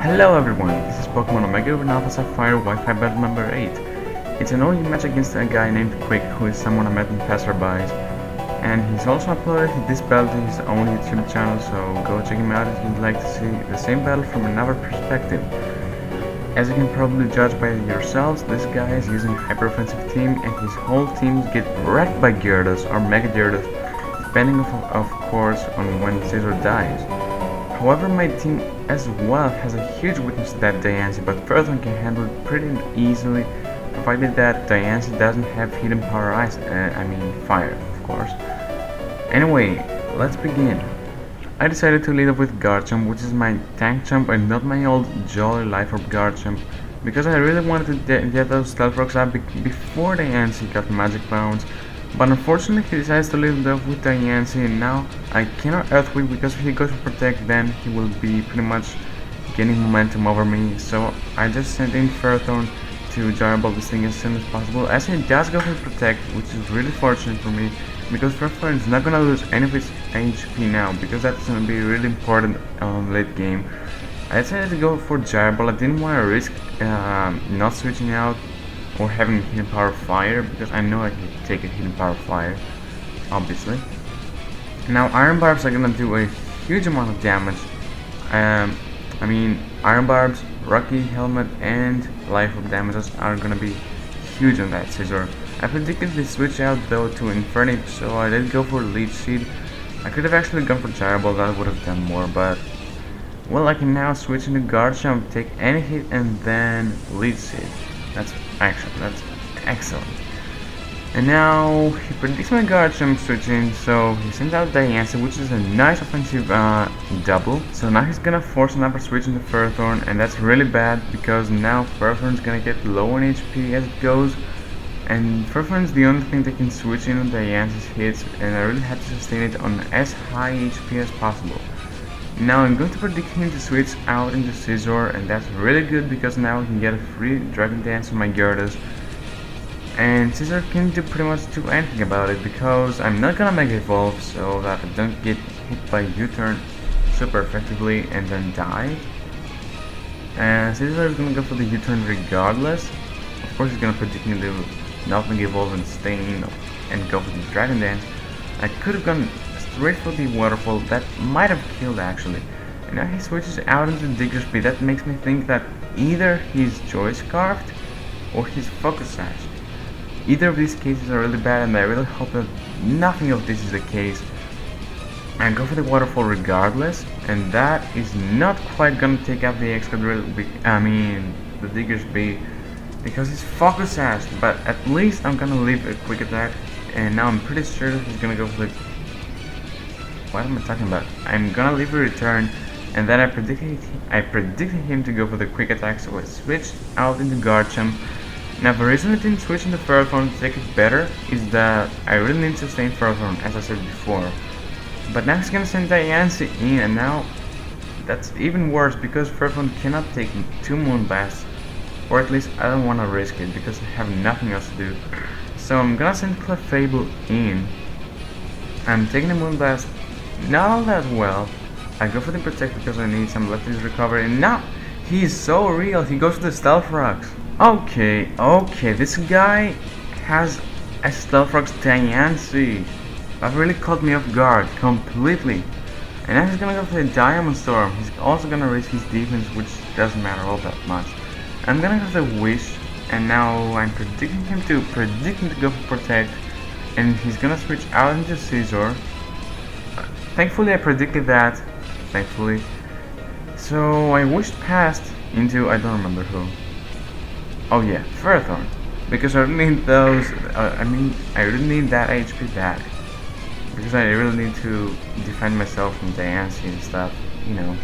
Hello everyone, this is Pokemon Omega with Alpha Sapphire Wi-Fi battle number 8. It's an OE match against a guy named Quick, who is someone I met in passerbies. And he's also uploaded this battle to his own YouTube channel, so go check him out if you'd like to see the same battle from another perspective. As you can probably judge by yourselves, this guy is using a hyper-offensive team and his whole team get wrecked by Gyarados or Mega Gyarados, depending of course on when Caesar dies. However, my team as well has a huge weakness to that Diancie, but Furthorn can handle it pretty easily, provided that Diancie doesn't have hidden power ice, fire, of course. Anyway, let's begin. I decided to lead off with Garchomp, which is my tank jump and not my old Jolly Life Orb Garchomp, because I really wanted to get those Stealth Rocks out before Diancie got Magic Bounce. But unfortunately he decides to lead off with Diancie, and now I cannot Earthquake because if he goes for Protect then he will be pretty much gaining momentum over me, so I just sent in Furthorn to Gyroball this thing as soon as possible, as he does go for Protect, which is really fortunate for me because Furthorn is not gonna lose any of its HP now, because that's gonna be really important late game. I decided to go for Gyroball. I didn't want to risk not switching out or having hidden power fire, because I know I can take a hidden power fire, obviously. Now Iron Barbs are gonna do a huge amount of damage. Iron Barbs, Rocky Helmet, and Life Orb damages are gonna be huge on that Scizor. I predicted the switch out though to Infernape, so I did go for Leech Seed. I could have actually gone for Gyroball, that would have done more, but well, I can now switch into Garchomp, take any hit, and then Leech Seed. That's excellent. And now he predicts my Garchomp switching, so he sends out Diancie, which is a nice offensive double. So now he's gonna force another switch into Furthorn, and that's really bad because now Furthorn's gonna get low on HP as it goes. And Furthorn's the only thing that can switch in on Diancie's hits, and I really had to sustain it on as high HP as possible. Now I'm going to predict him to switch out into Scizor, and that's really good because now we can get a free Dragon Dance from my Gyarados. And Scizor can pretty much do anything about it because I'm not gonna Mega Evolve so that I don't get hit by U-turn super effectively and then die. And Scizor is gonna go for the U-turn regardless. Of course he's gonna predict me to not Mega Evolve and stay in and go for the Dragon Dance. I could have gone straight for the Waterfall, that might have killed actually. And now he switches out into Diggersby. That makes me think that either he's Joy Scarfed or he's Focus Sash. Either of these cases are really bad, and I really hope that nothing of this is the case. And go for the Waterfall regardless, and that is not quite gonna take out the the Diggersby, because he's Focus Sash. But at least I'm gonna leave a Quick Attack, and now I'm pretty sure that he's gonna go for the... What am I talking about? I'm gonna leave a return, and then I predicted him to go for the Quick Attack, so I switched out into Garchomp. Now the reason I didn't switch into Furthorn to take it better is that I really need to sustain Furthorn, as I said before. But now he's gonna send Diancie in, and now that's even worse because Furthorn cannot take 2 Moonblasts, or at least I don't want to risk it because I have nothing else to do. So I'm gonna send Clefable in. I'm taking a Moonblast. Not all that well. I go for the Protect because I need some lefties recovery, and now he's so real, he goes for the Stealth Rocks. Okay, this guy has a Stealth Rocks Diancie. That really caught me off guard completely. And now he's gonna go for the Diamond Storm. He's also gonna raise his defense, which doesn't matter all that much. I'm gonna go for the Wish, and now I'm predicting him to go for Protect, and he's gonna switch out into Scizor. Thankfully I predicted that, thankfully. So I wished past into, I don't remember who. Oh yeah, Furthorn. Because I really need those, I really need that HP back. Because I really need to defend myself from Diancie and stuff, you know.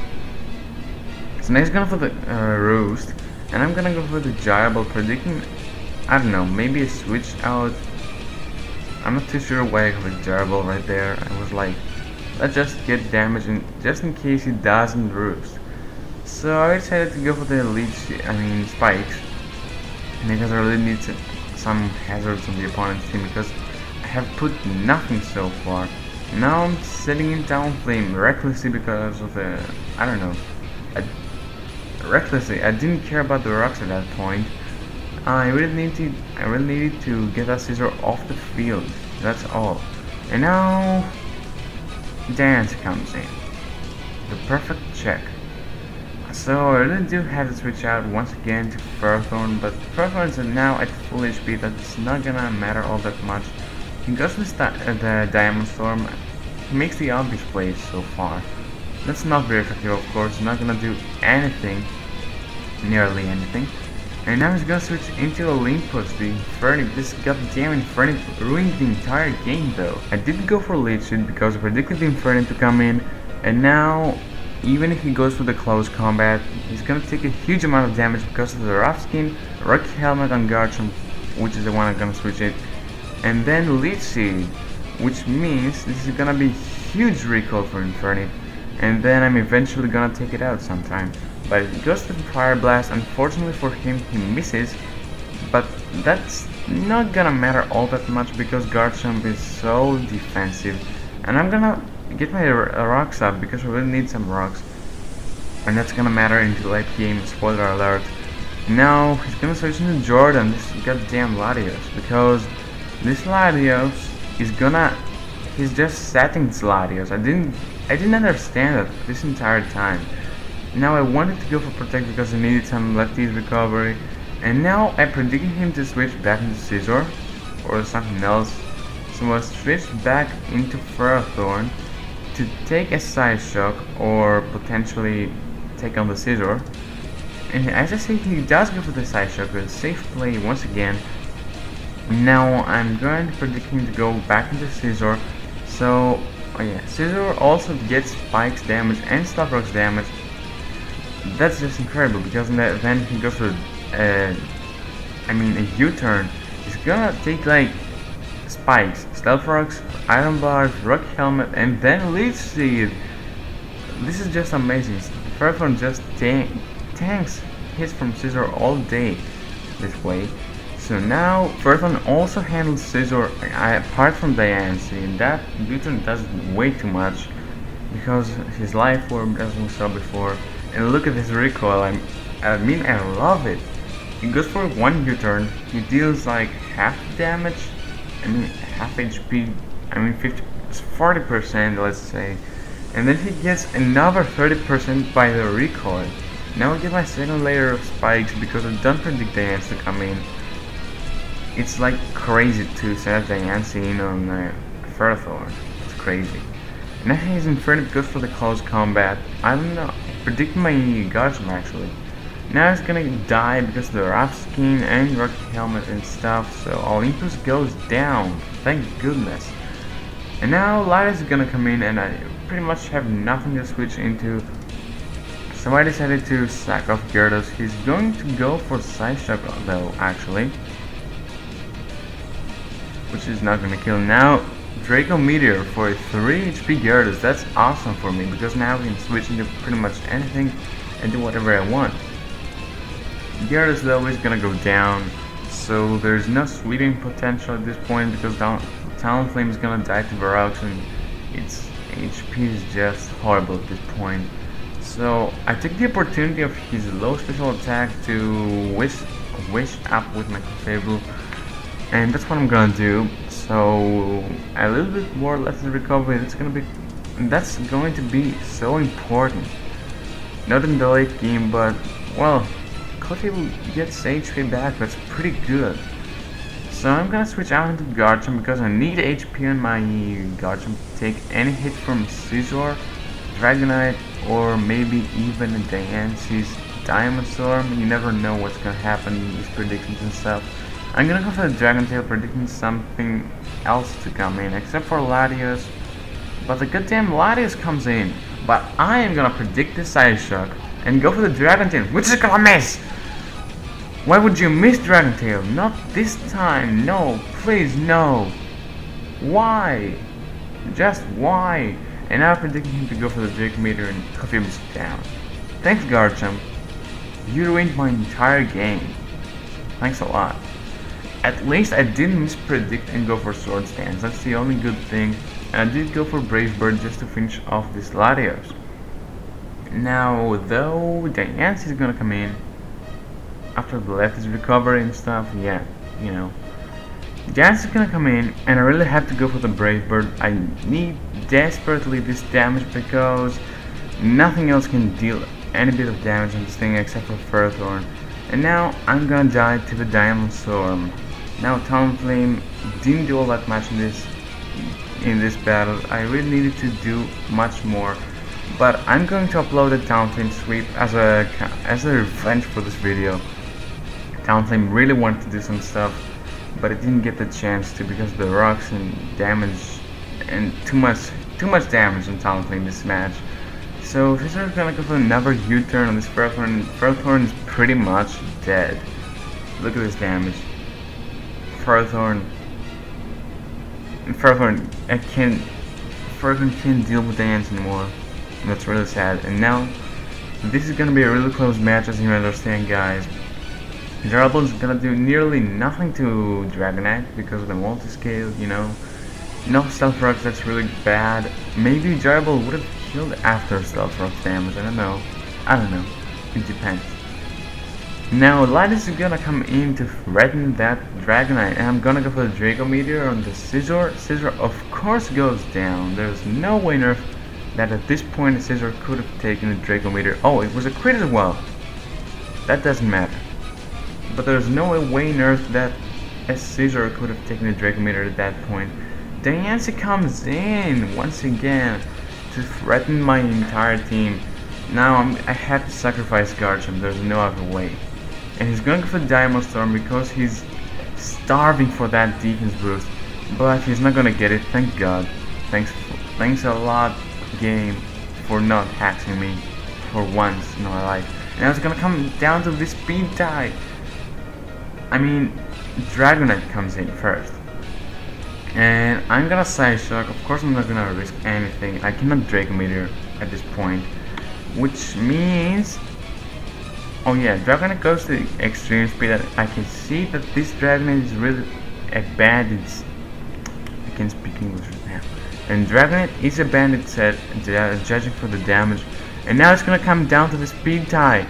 So now he's gonna for the Roost, and I'm gonna go for the Gyroball, predicting, I don't know, maybe a switch out. I'm not too sure why I got the Gyroball right there. I was like, let's just get damage in, just in case he doesn't Roost. So I decided to go for the Spikes, because I really need some hazards on the opponent's team, because I have put nothing so far. Now I'm setting in Talonflame recklessly because of I don't know, recklessly. I didn't care about the rocks at that point. I really needed to get that scissor off the field. That's all. And now dance comes in. The perfect check. So I really do have to switch out once again to Furthorn, but Furthorn is now at full HP. That's not gonna matter all that much. He goes with the Diamond Storm. He makes the obvious plays so far. That's not very effective, of course. Not gonna do anything, nearly anything. And now he's gonna switch into Olympus, the Inferno. This goddamn Inferno ruined the entire game though. I didn't go for Lead Sheet because I predicted the Inferno to come in, and now even if he goes for the close combat, he's gonna take a huge amount of damage because of the Rough Skin, Rocky Helmet on Garchomp, which is the one I'm gonna switch it, and then Lead Seed, which means this is gonna be huge recall for Inferno, and then I'm eventually gonna take it out sometime. But it goes to the Fire Blast. Unfortunately for him, he misses, but that's not gonna matter all that much because Garchomp is so defensive, and I'm gonna get my rocks up because I really need some rocks, and that's gonna matter in the late game. Spoiler alert. Now he's gonna switch into Jordan, this goddamn Latios, because this Latios is he's just setting this Latios. I didn't understand that this entire time. Now I wanted to go for Protect because I needed some lefties recovery, and now I predicted him to switch back into Scizor or something else, so I switched back into Ferrothorn to take a Side Shock or potentially take on the Scizor. And as I say, he does go for the Side Shock, a safe play once again. Now I'm going to predict him to go back into Scizor. So, oh yeah, Scizor also gets Spikes damage and Stop Rocks damage. That's just incredible because in that event he goes for a U-turn. He's gonna take like Spikes, Stealth Rocks, Iron Bars, Rocky Helmet, and then Leech Seed. This is just amazing. Ferrothorn just tanks hits from Scizor all day this way. So now Ferrothorn also handles Scizor apart from Diancie, and that U-turn does way too much because his life orb, as we saw before. And look at this recoil. I love it. He goes for one U-turn. He deals like half damage. Half HP. 40%, let's say. And then he gets another 30% by the recoil. Now I get my second layer of spikes because I don't predict Diancie to come in. It's like crazy to set Diancie in on Ferrothorn. It's crazy. Now he's Inferno good for the close combat. I don't know. Predict my Garchomp actually. Now he's gonna die because of the Rough Skin and Rocky Helmet and stuff, so Olympus goes down. Thank goodness. And now Latios is gonna come in and I pretty much have nothing to switch into. So I decided to sack off Gyarados. He's going to go for Side Shock though actually, which is not gonna kill. Now Draco Meteor for a 3 HP Gyarados. That's awesome for me because now I can switch into pretty much anything and do whatever I want. Gyarados though is gonna go down, so there's no sweeping potential at this point because Talonflame is gonna die to Varrox and its HP is just horrible at this point. So I took the opportunity of his low special attack to wish up with my Clefable, and that's what I'm gonna do. So a little bit more left recovery. That's going to be so important. Not in the late game, but well, Clefable gets HP back. That's pretty good. So I'm gonna switch out into Garchomp because I need HP on my Garchomp to take any hit from Scizor, Dragonite, or maybe even Diancie's Diamond Storm. You never know what's gonna happen in these predictions and stuff. I'm gonna go for the Dragon Tail, predicting something else to come in, except for Latios. But the goddamn Latios comes in. But I am gonna predict the Side Shock and go for the Dragon Tail, which is gonna miss! Why would you miss Dragon Tail? Not this time, no, please, no. Why? Just why? And now I'm predicting him to go for the Draco Meteor and Clefable's down. Thanks Garchomp. You ruined my entire game. Thanks a lot. At least I didn't mispredict and go for Sword Stance. That's the only good thing. And I did go for Brave Bird just to finish off this Latios. Now, though, the Yancy is gonna come in after the left is recovery and stuff. Yeah, you know. Jazz is gonna come in, and I really have to go for the Brave Bird. I need desperately this damage because nothing else can deal any bit of damage on this thing except for Furthorn. And now I'm gonna die to the Diamond Storm. Now Talonflame didn't do all that much in this battle. I really needed to do much more. But I'm going to upload a Talonflame sweep as a revenge for this video. Talonflame really wanted to do some stuff, but it didn't get the chance to because of the rocks and damage and too much damage on Talonflame this match. So Scissor is gonna go for another U-turn on this Furthorn. Furthorn is pretty much dead. Look at this damage. Furthorn can't deal with the ants anymore. And that's really sad. And now this is gonna be a really close match, as you understand, guys. Jarble is gonna do nearly nothing to Dragonite because of the multi-scale, you know. No Stealth Rocks, that's really bad. Maybe Jarble would have killed after Stealth Rocks damage, I don't know. It depends. Now Linus is gonna come in to threaten that Dragonite, and I'm gonna go for the Draco Meteor on the Scissor. Scissor of course goes down. There's no way on earth that at this point the Scissor could have taken the Draco Meteor. Oh, it was a crit as well. That doesn't matter. But there's no way on earth that a Scissor could have taken the Draco Meteor at that point. Diancie comes in once again to threaten my entire team. Now I have to sacrifice Garchomp, there's no other way. And he's going for Diamond Storm because he's starving for that defense boost. But he's not gonna get it, thank God. Thanks a lot, game, for not hacking me for once in my life. And I was gonna come down to this speed tie. I mean, Dragonite comes in first. And I'm gonna Side Shock. Of course I'm not gonna risk anything. I cannot Draco Meteor at this point. Which means... oh yeah, Dragonite goes to extreme speed. I can see that this Dragonite is really a bandit. I can't speak English right now. And Dragonite is a bandit set, judging for the damage. And now it's gonna come down to the speed tie.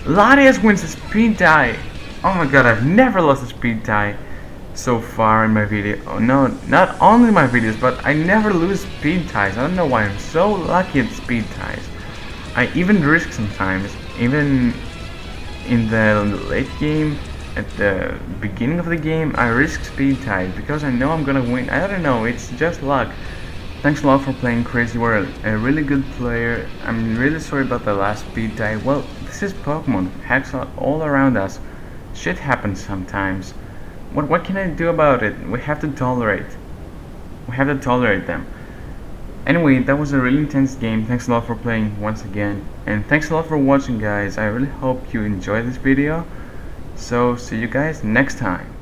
Latias wins the speed tie. Oh my god, I've never lost a speed tie so far in my video. Oh no, not only my videos, but I never lose speed ties. I don't know why I'm so lucky at speed ties. I even risk sometimes, even in the late game, at the beginning of the game, I risk speed ties because I know I'm gonna win. I don't know, it's just luck. Thanks a lot for playing, Chris. You were a really good player. I'm really sorry about the last speed tie. Well, this is Pokemon. Hacks are all around us. Shit happens sometimes. What can I do about it? We have to tolerate. We have to tolerate them. Anyway, that was a really intense game. Thanks a lot for playing once again. And thanks a lot for watching, guys. I really hope you enjoyed this video. So, see you guys next time.